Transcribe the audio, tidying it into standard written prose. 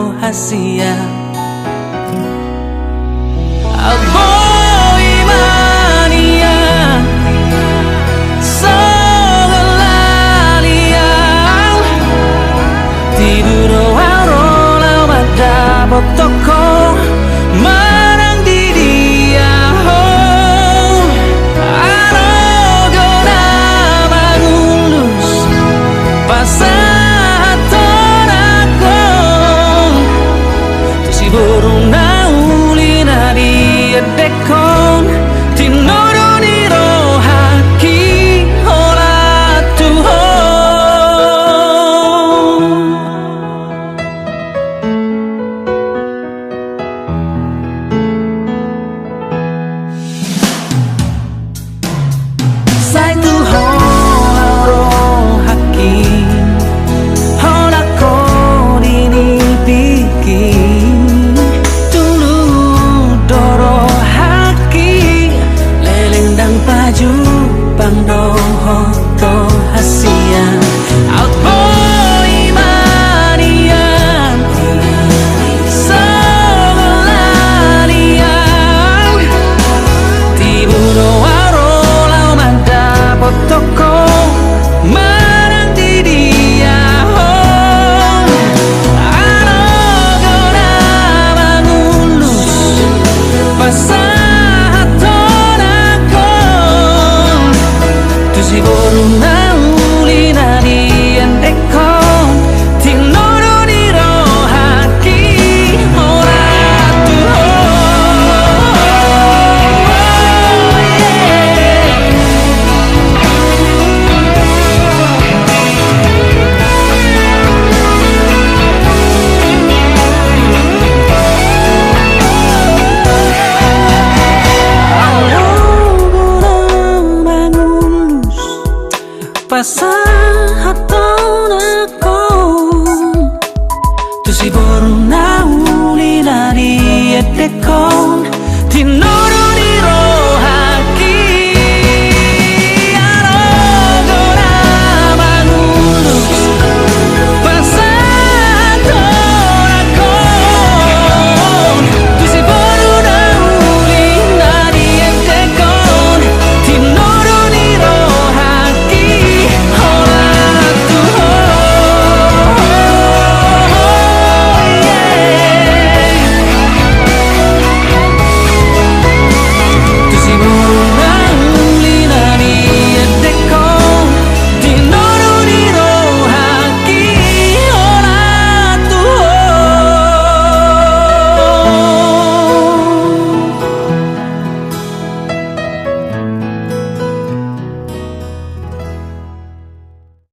rahasia. Boy mania Sogalalian tidur warola pada botoko marang di dia Arogona mangulus pasatorako si burung naulina di dekon tinuruni rohaki hola Tuhan. Sai Tuhan rohaki hola kodini bikin tulu doro haki leleng paju pangdoho to hasia outboy manian Sogalalian tibuno warola manda potoko marang di dia Arogona mangulus pasatorako tu si burung naulina di dekon tinuruni rohaki ora pasahatonako tu si burung naulina di dekon tinuruni